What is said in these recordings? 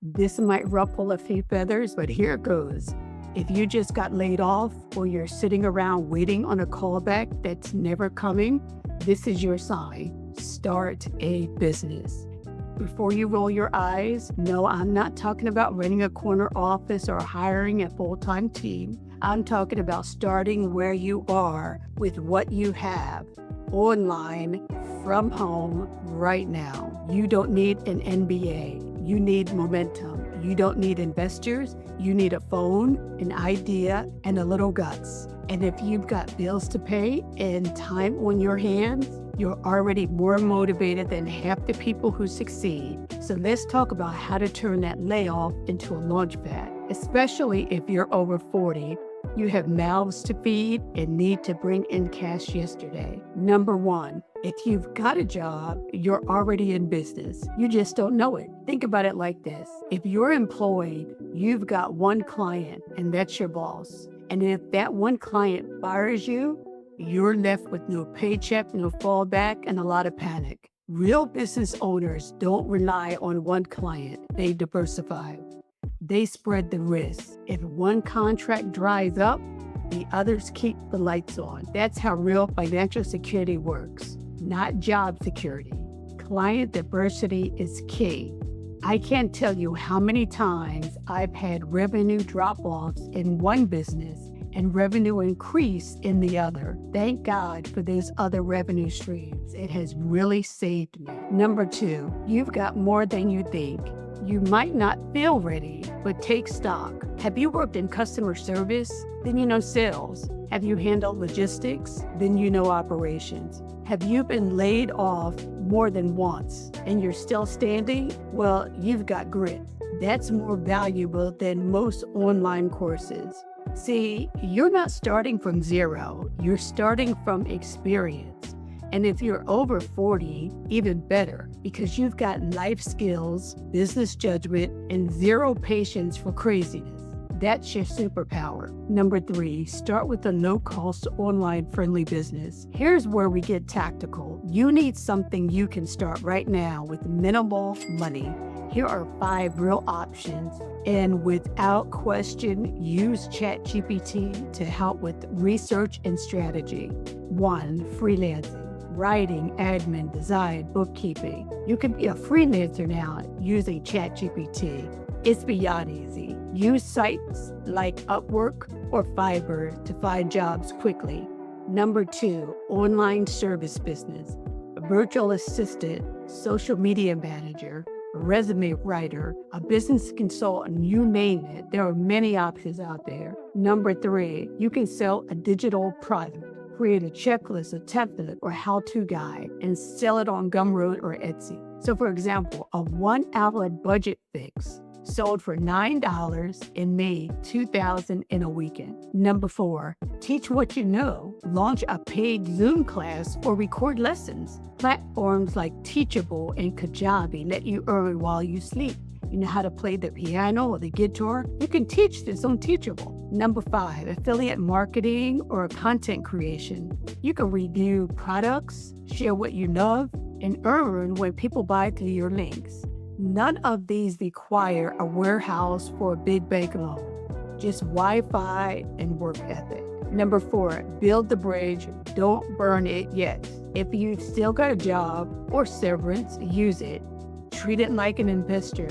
This might ruffle a few feathers, but here it goes. If you just got laid off or you're sitting around waiting on a callback that's never coming, this is your sign. Start a business. Before you roll your eyes, no, I'm not talking about renting a corner office or hiring a full-time team. I'm talking about starting where you are with what you have, online, from home, right now. You don't need an MBA. You need momentum. You don't need investors. You need a phone, an idea, and a little guts. And if you've got bills to pay and time on your hands, you're already more motivated than half the people who succeed. So let's talk about how to turn that layoff into a launch pad, especially if you're over 40. You have mouths to feed and need to bring in cash yesterday. Number one, if you've got a job, you're already in business. You just don't know it. Think about it like this. If you're employed, you've got one client, and that's your boss. And if that one client fires you, you're left with no paycheck, no fallback, and a lot of panic. Real business owners don't rely on one client. They diversify. They spread the risk. If one contract dries up, the others keep the lights on. That's how real financial security works, not job security. Client diversity is key. I can't tell you how many times I've had revenue drop-offs in one business and revenue increase in the other. Thank God for those other revenue streams. It has really saved me. Number two, you've got more than you think. You might not feel ready, but take stock. Have you worked in customer service? Then you know sales. Have you handled logistics? Then you know operations. Have you been laid off more than once and you're still standing? Well, you've got grit. That's more valuable than most online courses. See, you're not starting from zero. You're starting from experience. And if you're over 40, even better, because you've got life skills, business judgment, and zero patience for craziness. That's your superpower. Number three, start with a no-cost online friendly business. Here's where we get tactical. You need something you can start right now with minimal money. Here are 5 real options. And without question, use ChatGPT to help with research and strategy. 1, freelancing. Writing, admin, design, bookkeeping. You can be a freelancer now using ChatGPT. It's beyond easy. Use sites like Upwork or Fiverr to find jobs quickly. Number 2, online service business. A virtual assistant, social media manager, a resume writer, a business consultant, you name it. There are many options out there. Number 3, you can sell a digital product. Create a checklist, a template, or how-to guide and sell it on Gumroad or Etsy. So for example, a 1-hour budget fix sold for $9 and made $2,000 in a weekend. Number 4, teach what you know. Launch a paid Zoom class or record lessons. Platforms like Teachable and Kajabi let you earn while you sleep. You know how to play the piano or the guitar? You can teach this on Teachable. Number 5, affiliate marketing or content creation. You can review products, share what you love, and earn when people buy through your links. None of these require a warehouse for a big bank loan, just Wi-Fi and work ethic. Number 4, build the bridge, don't burn it yet. If you've still got a job or severance, use it. Treat it like an investor.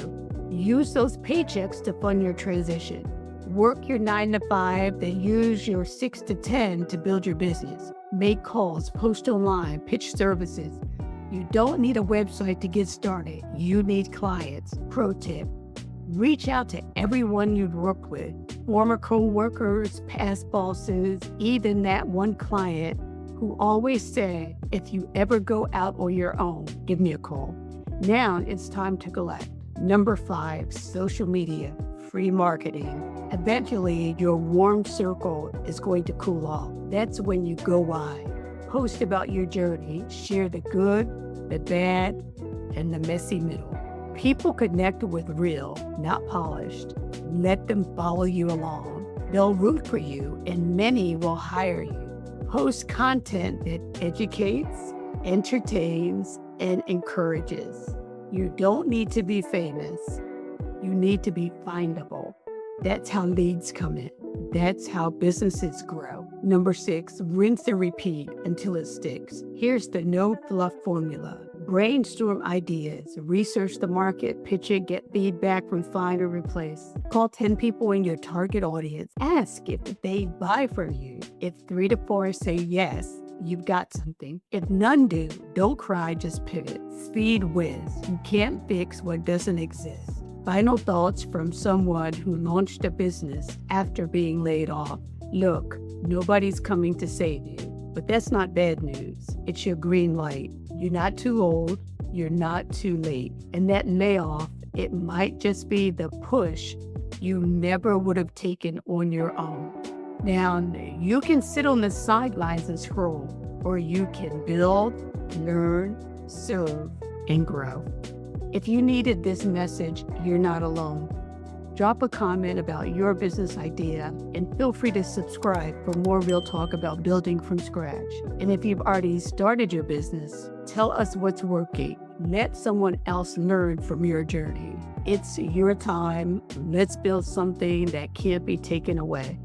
Use those paychecks to fund your transition. Work your 9 to 5, then use your 6 to 10 to build your business. Make calls, post online, pitch services. You don't need a website to get started. You need clients. Pro tip, reach out to everyone you've worked with, former co-workers, past bosses, even that one client who always said, if you ever go out on your own, give me a call. Now it's time to collect. Number 5, social media, free marketing. Eventually, your warm circle is going to cool off. That's when you go wide. Post about your journey, share the good, the bad, and the messy middle. People connect with real, not polished. Let them follow you along. They'll root for you, and many will hire you. Post content that educates, entertains, and encourages. You don't need to be famous. You need to be findable. That's how leads come in. That's how businesses grow. Number 6, rinse and repeat until it sticks. Here's the no fluff formula. Brainstorm ideas, research the market, pitch it, get feedback, refine or replace. Call 10 people in your target audience. Ask if they buy from you. If 3 to 4 say yes, you've got something. If none do, don't cry, just pivot. Speed wins. You can't fix what doesn't exist. Final thoughts from someone who launched a business after being laid off. Look, nobody's coming to save you, but that's not bad news. It's your green light. You're not too old. You're not too late. And that layoff, it might just be the push you never would have taken on your own. Now, you can sit on the sidelines and scroll, or you can build, learn, serve, and grow. If you needed this message, you're not alone. Drop a comment about your business idea and feel free to subscribe for more real talk about building from scratch. And if you've already started your business, tell us what's working. Let someone else learn from your journey. It's your time. Let's build something that can't be taken away.